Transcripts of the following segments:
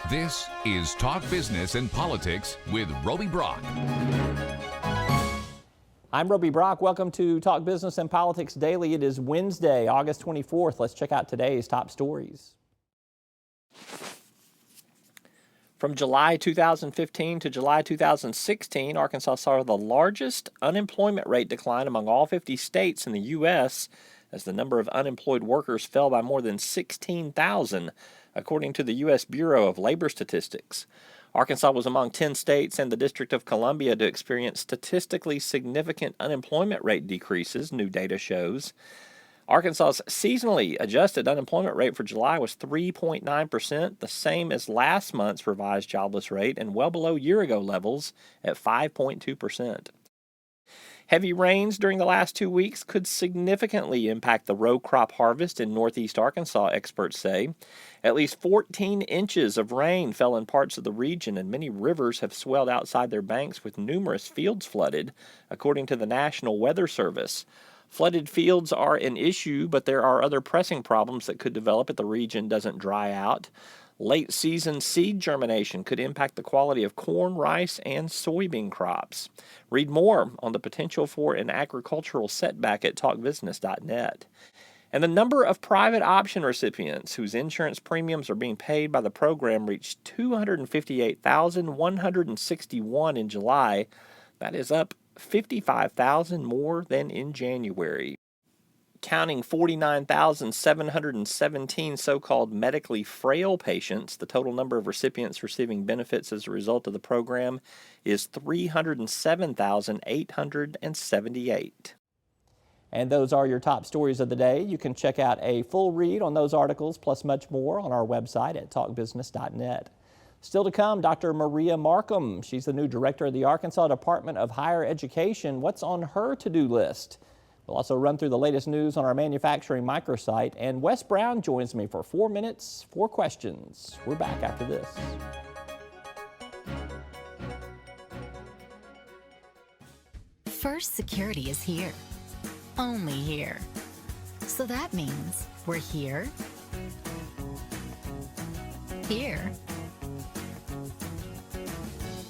This is Talk Business and Politics with Roby Brock. I'm Roby Brock. Welcome to Talk Business and Politics Daily. It is Wednesday, August 24th. Let's check out today's top stories. From July 2015 to July 2016, Arkansas saw the largest unemployment rate decline among all 50 states in the U.S. as the number of unemployed workers fell by more than 16,000, according to the U.S. Bureau of Labor Statistics. Arkansas was among 10 states and the District of Columbia to experience statistically significant unemployment rate decreases, new data shows. Arkansas's seasonally adjusted unemployment rate for July was 3.9%, the same as last month's revised jobless rate and well below year-ago levels at 5.2%. Heavy rains during the last 2 weeks could significantly impact the row crop harvest in northeast Arkansas, experts say. At least 14 inches of rain fell in parts of the region, and many rivers have swelled outside their banks with numerous fields flooded, according to the National Weather Service. Flooded fields are an issue, but there are other pressing problems that could develop if the region doesn't dry out. Late-season seed germination could impact the quality of corn, rice, and soybean crops. Read more on the potential for an agricultural setback at talkbusiness.net. And the number of private option recipients whose insurance premiums are being paid by the program reached 258,161 in July. That is up 55,000 more than in January. Counting 49,717 so-called medically frail patients, the total number of recipients receiving benefits as a result of the program is 307,878. And those are your top stories of the day. You can check out a full read on those articles, plus much more, on our website at talkbusiness.net. Still to come, Dr. Maria Markham. She's the new director of the Arkansas Department of Higher Education. What's on her to-do list? We'll also run through the latest news on our manufacturing microsite. And Wes Brown joins me for 4 minutes, 4 questions. We're back after this. First Security is here. Only here. So that means we're here, here,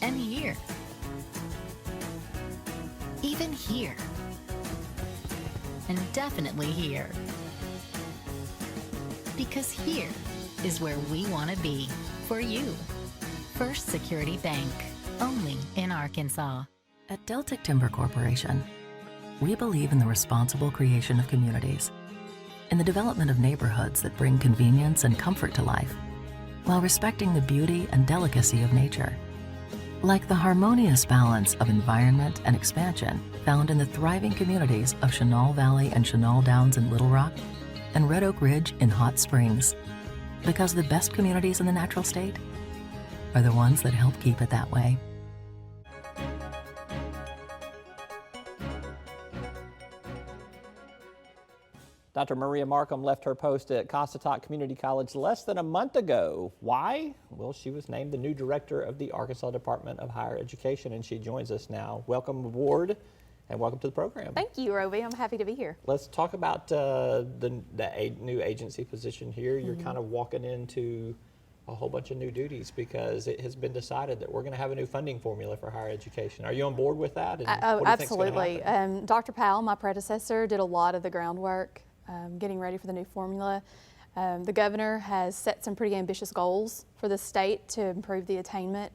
and here. Even here. And definitely here. Because here is where we want to be for you. First Security Bank, only in Arkansas. At Deltic Timber Corporation, we believe in the responsible creation of communities, in the development of neighborhoods that bring convenience and comfort to life, while respecting the beauty and delicacy of nature. Like the harmonious balance of environment and expansion found in the thriving communities of Chenal Valley and Chenal Downs in Little Rock and Red Oak Ridge in Hot Springs. Because the best communities in the natural state are the ones that help keep it that way. Dr. Maria Markham left her post at Cossatot Community College less than a month ago. Why? Well, she was named the new director of the Arkansas Department of Higher Education, and she joins us now. Welcome aboard, and welcome to the program. Thank you, Roby. I'm happy to be here. Let's talk about the new agency position here. You're kind of walking into a whole bunch of new duties because it has been decided that we're going to have a new funding formula for higher education. Are you on board with that? And Oh, absolutely. Dr. Powell, my predecessor, did a lot of the groundwork getting ready for the new formula. The governor has set some pretty ambitious goals for the state to improve the attainment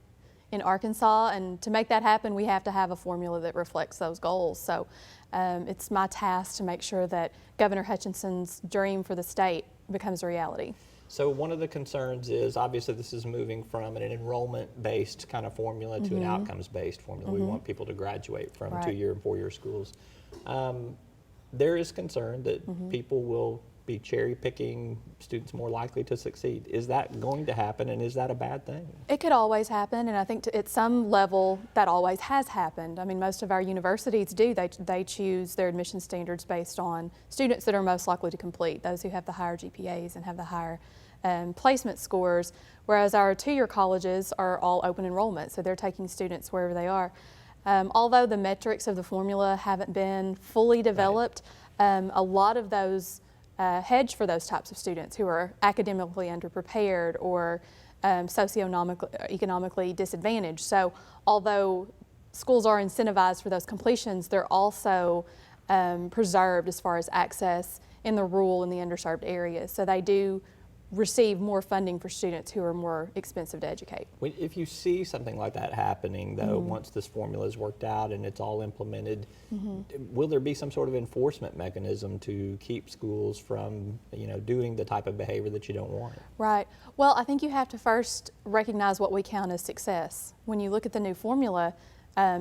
in Arkansas, and to make that happen we have to have a formula that reflects those goals. So it's my task to make sure that Governor Hutchinson's dream for the state becomes a reality. So one of the concerns is, obviously this is moving from an enrollment-based kind of formula to an outcomes-based formula. We want people to graduate from 2-year and 4-year schools. There is concern that people will be cherry picking students more likely to succeed. Is that going to happen, and is that a bad thing? It could always happen, and I think at some level that always has happened. I mean, most of our universities do. They choose their admission standards based on students that are most likely to complete, those who have the higher GPAs and have the higher placement scores, whereas our 2-year colleges are all open enrollment, so they're taking students wherever they are. Although the metrics of the formula haven't been fully developed, a lot of those hedge for those types of students who are academically underprepared or economically disadvantaged. So although schools are incentivized for those completions, they're also preserved as far as access in the rural and the underserved areas. So they do receive more funding for students who are more expensive to educate. If you see something like that happening, though, once this formula is worked out and it's all implemented, will there be some sort of enforcement mechanism to keep schools from, doing the type of behavior that you don't want? Right. Well, I think you have to first recognize what we count as success. When you look at the new formula,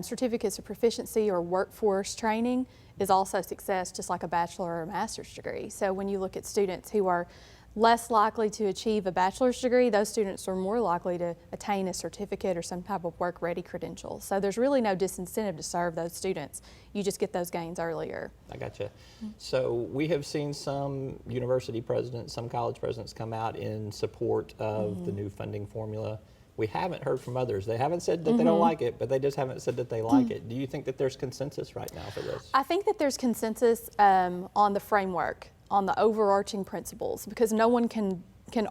certificates of proficiency or workforce training is also success, just like a bachelor or a master's degree. So when you look at students who are less likely to achieve a bachelor's degree, those students are more likely to attain a certificate or some type of work-ready credential. So there's really no disincentive to serve those students. You just get those gains earlier. I gotcha. So we have seen some university presidents, some college presidents come out in support of the new funding formula. We haven't heard from others. They haven't said that they don't like it, but they just haven't said that they like it. Do you think that there's consensus right now for this? I think that there's consensus on the framework, on the overarching principles, because no one can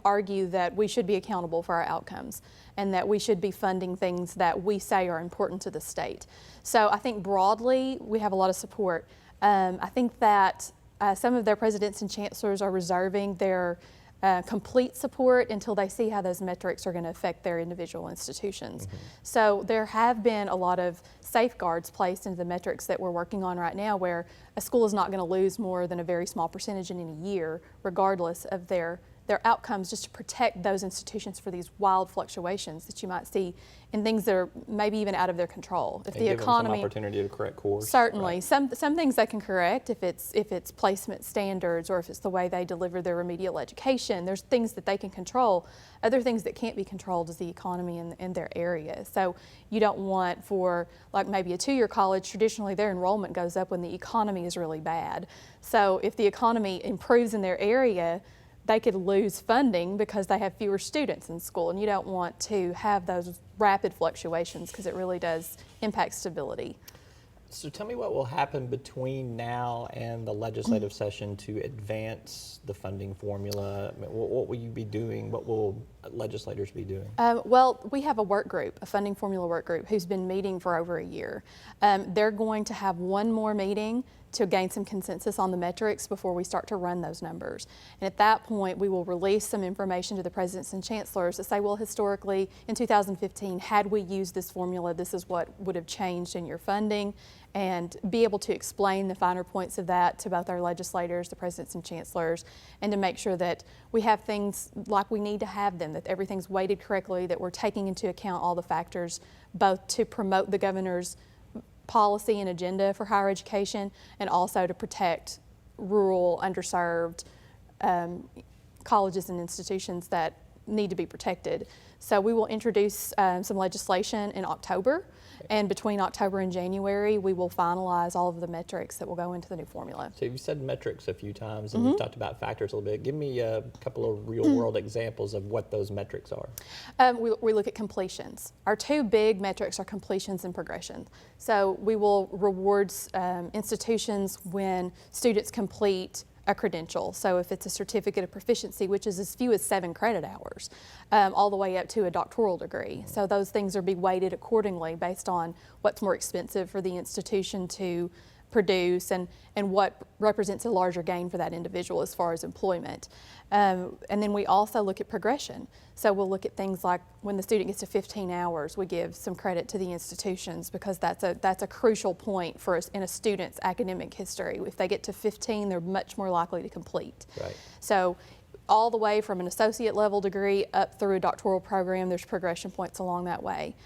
argue that we should be accountable for our outcomes and that we should be funding things that we say are important to the state. So I think broadly we have a lot of support. I think that some of their presidents and chancellors are reserving their complete support until they see how those metrics are going to affect their individual institutions. So there have been a lot of safeguards placed into the metrics that we're working on right now, where a school is not going to lose more than a very small percentage in a year, regardless of their outcomes, just to protect those institutions for these wild fluctuations that you might see in things that are maybe even out of their control. If and the give economy, them some opportunity to correct course. Certainly, right? some things they can correct if it's placement standards or if it's the way they deliver their remedial education. There's things that they can control. Other things that can't be controlled is the economy in their area. So you don't want, for like maybe a two-year college, traditionally their enrollment goes up when the economy is really bad. So if the economy improves in their area, they could lose funding because they have fewer students in school, and you don't want to have those rapid fluctuations because it really does impact stability. So tell me what will happen between now and the legislative session to advance the funding formula. I mean, what will you be doing? What will legislators be doing? Well, we have a work group, a funding formula work group, who's been meeting for over a year. They're going to have one more meeting to gain some consensus on the metrics before we start to run those numbers. And at that point, we will release some information to the presidents and chancellors to say, well, historically, in 2015, had we used this formula, this is what would have changed in your funding, and be able to explain the finer points of that to both our legislators, the presidents and chancellors, and to make sure that we have things like we need to have them, that everything's weighted correctly, that we're taking into account all the factors, both to promote the governor's policy and agenda for higher education, and also to protect rural, underserved colleges and institutions that need to be protected. So we will introduce some legislation in October, and between October and January, we will finalize all of the metrics that will go into the new formula. So you've said metrics a few times, and you've talked about factors a little bit. Give me a couple of real-world examples of what those metrics are. We look at completions. Our two big metrics are completions and progression. So we will reward institutions when students complete a credential. So if it's a certificate of proficiency, which is as few as 7 credit hours, all the way up to a doctoral degree. So those things are be weighted accordingly based on what's more expensive for the institution to produce and what represents a larger gain for that individual as far as employment. And then we also look at progression. So we'll look at things like when the student gets to 15 hours, we give some credit to the institutions because that's a crucial point for us in a student's academic history. If they get to 15, they're much more likely to complete. Right. So all the way from an associate level degree up through a doctoral program, there's progression points along that way.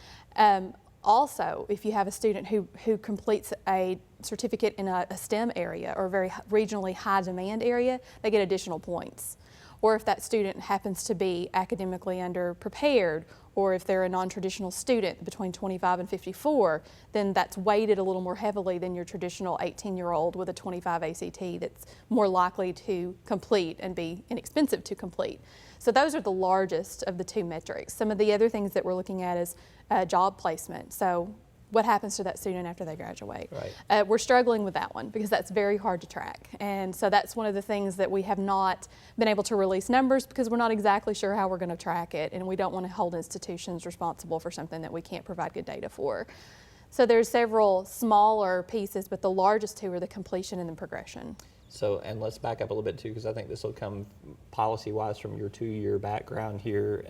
Also, if you have a student who completes a certificate in a STEM area or a very regionally high demand area, they get additional points. Or if that student happens to be academically underprepared, or if they're a non-traditional student between 25 and 54, then that's weighted a little more heavily than your traditional 18-year-old with a 25 ACT that's more likely to complete and be inexpensive to complete. So those are the largest of the two metrics. Some of the other things that we're looking at is job placement. So what happens to that student after they graduate. Right. We're struggling with that one because that's very hard to track. And so that's one of the things that we have not been able to release numbers because we're not exactly sure how we're going to track it, and we don't want to hold institutions responsible for something that we can't provide good data for. So there's several smaller pieces, but the largest two are the completion and the progression. So, and let's back up a little bit too, because I think this will come policy-wise from your 2-year background here.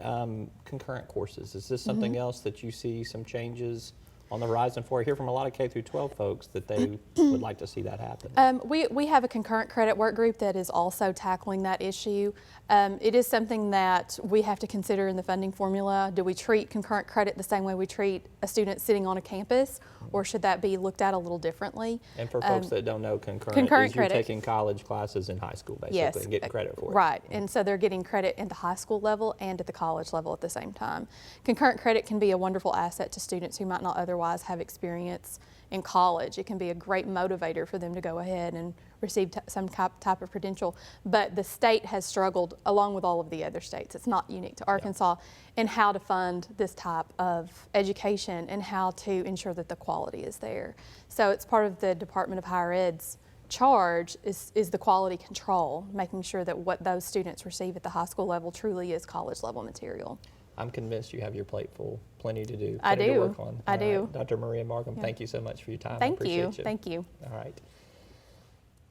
Concurrent courses, is this something else that you see some changes on the horizon for? I hear from a lot of K through 12 folks that they would like to see that happen. We have a concurrent credit work group that is also tackling that issue. It is something that we have to consider in the funding formula. Do we treat concurrent credit the same way we treat a student sitting on a campus, or should that be looked at a little differently? And for folks that don't know, concurrent is you're taking college classes in high school basically and getting credit for it. Right, and so they're getting credit at the high school level and at the college level at the same time. Concurrent credit can be a wonderful asset to students who might not otherwise have experience in college. It can be a great motivator for them to go ahead and receive some type of credential, but the state has struggled along with all of the other states. It's not unique to Arkansas in how to fund this type of education and how to ensure that the quality is there. So it's part of the Department of Higher Ed's charge is the quality control, making sure that what those students receive at the high school level truly is college level material. I'm convinced you have your plate full, plenty to do. I do. To work on. I do. Right. Dr. Maria Markham, thank you so much for your time. Thank I appreciate you. Thank you. All right.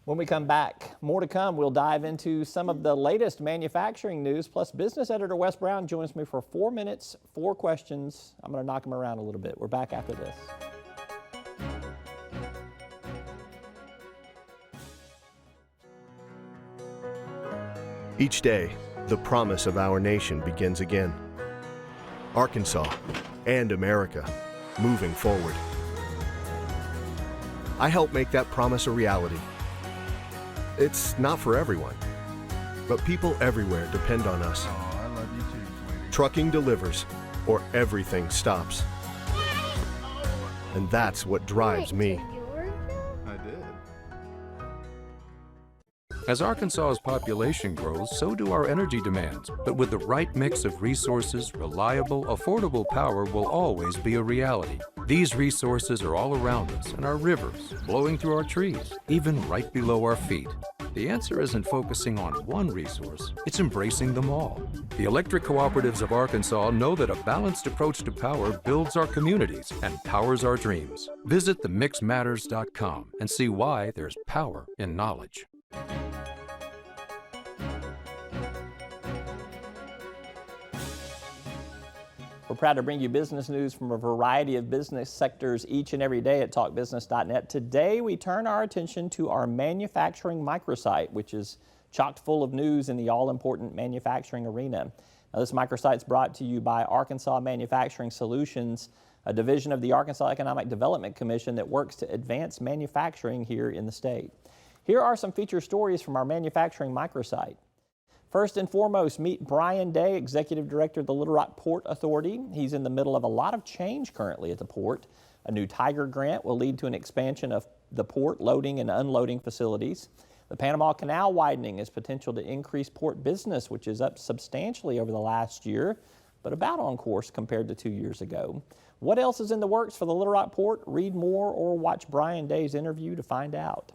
When we come back, more to come. We'll dive into some of the latest manufacturing news, plus business editor Wes Brown joins me for 4 minutes, 4 questions. I'm going to knock them around a little bit. We're back after this. Each day, the promise of our nation begins again. Arkansas and America, moving forward. I help make that promise a reality. It's not for everyone, but people everywhere depend on us. Oh, I love you too, sweetie. Trucking delivers, or everything stops. And that's what drives me. I did. As Arkansas's population grows, so do our energy demands. But with the right mix of resources, reliable, affordable power will always be a reality. These resources are all around us in our rivers, blowing through our trees, even right below our feet. The answer isn't focusing on one resource, it's embracing them all. The electric cooperatives of Arkansas know that a balanced approach to power builds our communities and powers our dreams. Visit themixmatters.com and see why there's power in knowledge. We're proud to bring you business news from a variety of business sectors each and every day at talkbusiness.net. Today, we turn our attention to our manufacturing microsite, which is chock full of news in the all-important manufacturing arena. Now, this microsite is brought to you by Arkansas Manufacturing Solutions, a division of the Arkansas Economic Development Commission that works to advance manufacturing here in the state. Here are some feature stories from our manufacturing microsite. First and foremost, meet Brian Day, Executive Director of the Little Rock Port Authority. He's in the middle of a lot of change currently at the port. A new Tiger grant will lead to an expansion of the port loading and unloading facilities. The Panama Canal widening is potential to increase port business, which is up substantially over the last year, but about on course compared to 2 years ago. What else is in the works for the Little Rock Port? Read more or watch Brian Day's interview to find out.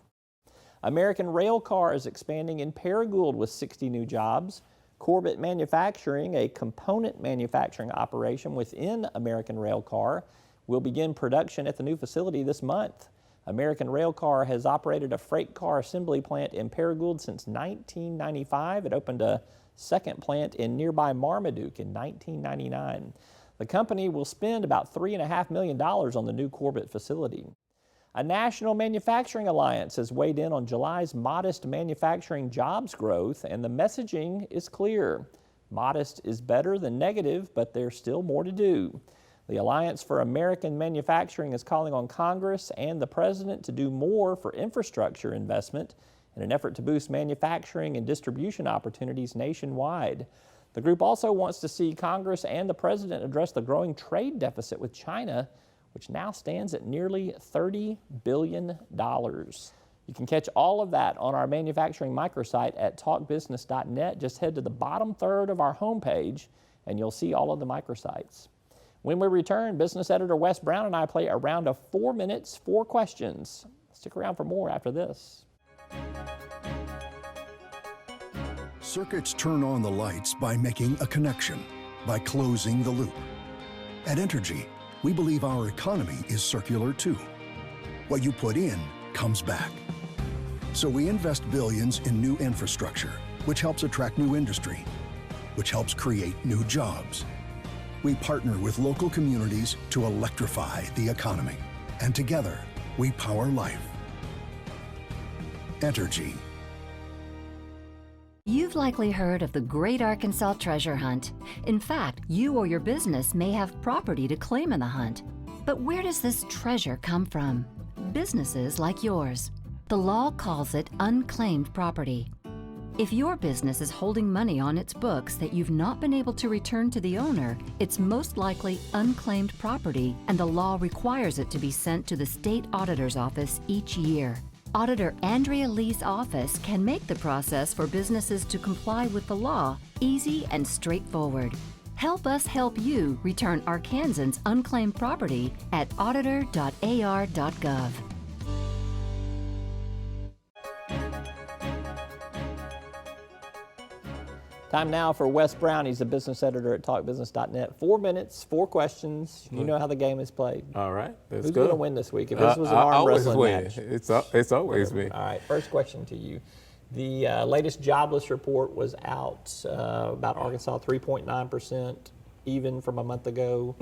American Railcar is expanding in Paragould with 60 new jobs. Corbett Manufacturing, a component manufacturing operation within American Railcar, will begin production at the new facility this month. American Railcar has operated a freight car assembly plant in Paragould since 1995. It opened a second plant in nearby Marmaduke in 1999. The company will spend about $3.5 million on the new Corbett facility. A national manufacturing alliance has weighed in on July's modest manufacturing jobs growth, and the messaging is clear. Modest is better than negative, but there's still more to do. The Alliance for American Manufacturing is calling on Congress and the President to do more for infrastructure investment in an effort to boost manufacturing and distribution opportunities nationwide. The group also wants to see Congress and the President address the growing trade deficit with China, which now stands at nearly $30 billion. You can catch all of that on our manufacturing microsite at talkbusiness.net. Just head to the bottom third of our homepage and you'll see all of the microsites. When we return, business editor Wes Brown and I play a round of 4 minutes, 4 questions. Stick around for more after this. Circuits turn on the lights by making a connection, by closing the loop. At Entergy, we believe our economy is circular too. What you put in comes back. So we invest billions in new infrastructure, which helps attract new industry, which helps create new jobs. We partner with local communities to electrify the economy, and together we power life. Entergy. You've likely heard of the Great Arkansas Treasure Hunt. In fact, you or your business may have property to claim in the hunt. But where does this treasure come from? Businesses like yours. The law calls it unclaimed property. If your business is holding money on its books that you've not been able to return to the owner, it's most likely unclaimed property, and the law requires it to be sent to the state auditor's office each year. Auditor Andrea Lee's office can make the process for businesses to comply with the law easy and straightforward. Help us help you return Arkansans' unclaimed property at auditor.ar.gov. Time now for Wes Brown. He's a business editor at talkbusiness.net. 4 minutes, 4 questions. You know how the game is played. All right, let's Who's go. going to win this week? If this was an arm wrestling match. It's always me. All right, first question to you. The latest jobless report was out about Arkansas, 3.9%, even from a month ago,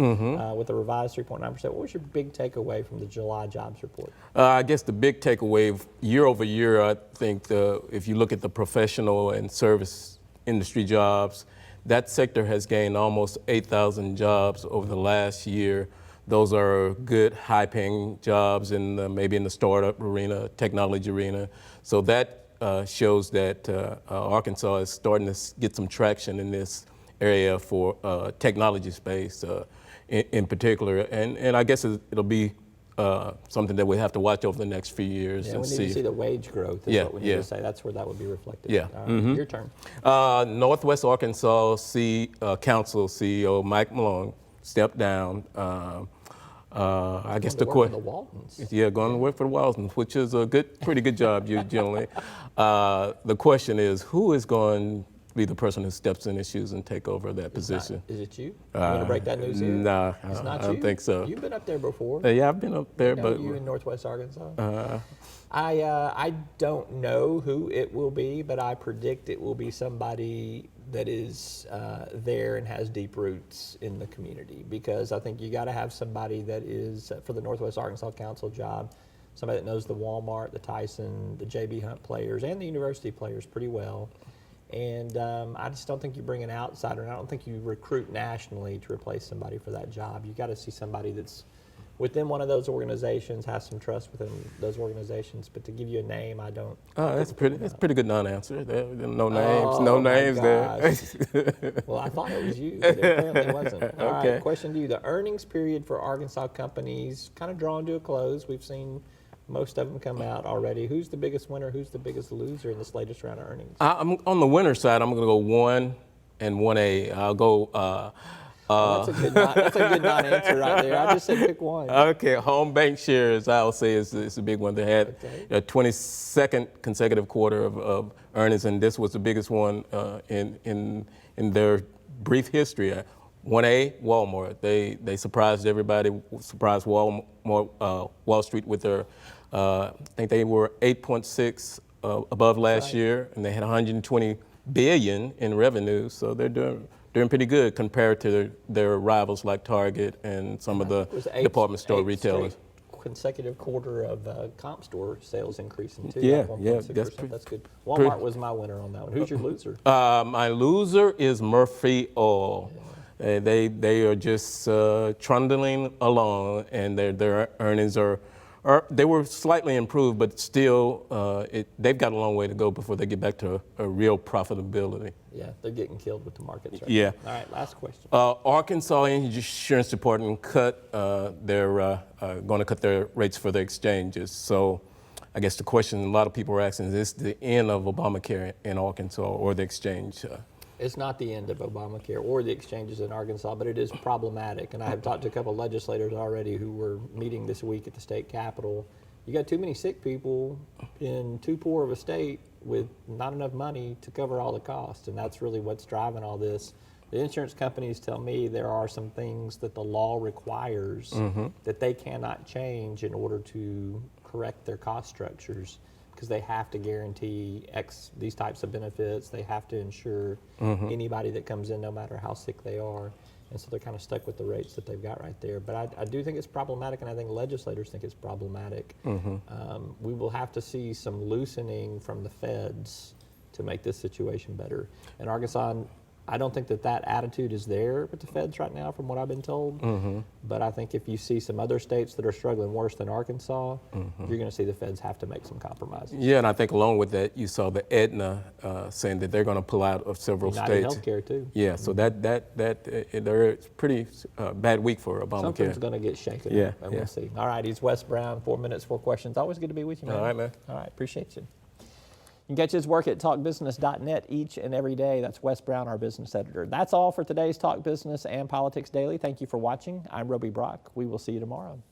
with a revised 3.9%. What was your big takeaway from the July jobs report? I guess the big takeaway, year over year, I think if you look at the professional and service industry jobs, that sector has gained almost 8,000 jobs over the last year. Those are good, high-paying jobs maybe in the startup arena, technology arena. So that shows that Arkansas is starting to get some traction in this area for technology space in particular. And I guess it'll be something that we have to watch over the next few years. Yeah, we need to see the wage growth is what we need to say. That's where that would be reflected. Yeah. Your turn. Northwest Arkansas Council CEO Mike Malone stepped down. I guess the question. The Waltons. Yeah, going to work for the Waltons, which is a pretty good job generally. The question is, who is going to be the person who steps in his shoes and take over that position? Is it you? You want to break that news here? Nah, it's not I don't think so. You've been up there before. Yeah, I've been up there, but you in Northwest Arkansas. I don't know who it will be, but I predict it will be somebody that is there and has deep roots in the community, because I think you got to have somebody that is for the Northwest Arkansas Council job, somebody that knows the Walmart, the Tyson, the J.B. Hunt players, and the university players pretty well. And I just don't think you bring an outsider, and I don't think you recruit nationally to replace somebody for that job. You got to see somebody that's within one of those organizations, has some trust within those organizations. But to give you a name, I don't. That's a pretty good non-answer. No names there. Well, I thought it was you, but it apparently wasn't. All Okay. right, question to you. The earnings period for Arkansas companies kind of drawing to a close. We've seen most of them come out already. Who's the biggest winner? Who's the biggest loser in this latest round of earnings? I'm on the winner side. I'm going to go 1 and 1A. I'll go. That's a good non-answer right there. I just said pick one. Okay, Home Bank Shares, I'll say is a big one. They had a 22nd consecutive quarter of earnings, and this was the biggest one in their brief history. 1A, Walmart. They surprised everybody. Surprised Wall Street with their. I think they were 8.6 above last year, and they had 120 billion in revenue. So they're doing pretty good compared to their rivals like Target and some of the department store retailers. Consecutive quarter of comp store sales increasing too. Yeah, that's good. Walmart was my winner on that one. Who's your loser? My loser is Murphy Oil. Yeah. They are just trundling along, and their earnings they were slightly improved, but still they've got a long way to go before they get back to a real profitability. Yeah, they're getting killed with the markets right now. All right, last question. Arkansas Insurance Department they're going to cut their rates for the exchanges. So I guess the question a lot of people are asking is this the end of Obamacare in Arkansas or the exchange? It's not the end of Obamacare or the exchanges in Arkansas, but it is problematic. And I have talked to a couple of legislators already who were meeting this week at the state capitol. You got too many sick people in too poor of a state with not enough money to cover all the costs, and that's really what's driving all this. The insurance companies tell me there are some things that the law requires that they cannot change in order to correct their cost structures, because they have to guarantee these types of benefits. They have to insure anybody that comes in, no matter how sick they are. And so they're kind of stuck with the rates that they've got right there. But I do think it's problematic, and I think legislators think it's problematic. We will have to see some loosening from the feds to make this situation better. In Arkansas, I don't think that attitude is there with the feds right now, from what I've been told. But I think if you see some other states that are struggling worse than Arkansas, you're going to see the feds have to make some compromises. Yeah, and I think along with that, you saw the Aetna saying that they're going to pull out of several United states. Healthcare too. Yeah, so it's pretty bad week for Obamacare. Something's going to get shaken up, and we'll see. All right, he's Wes Brown, 4 minutes, 4 questions. Always good to be with you, man. All right, man. All right, appreciate you. You can catch his work at talkbusiness.net each and every day. That's Wes Brown, our business editor. That's all for today's Talk Business and Politics Daily. Thank you for watching. I'm Roby Brock. We will see you tomorrow.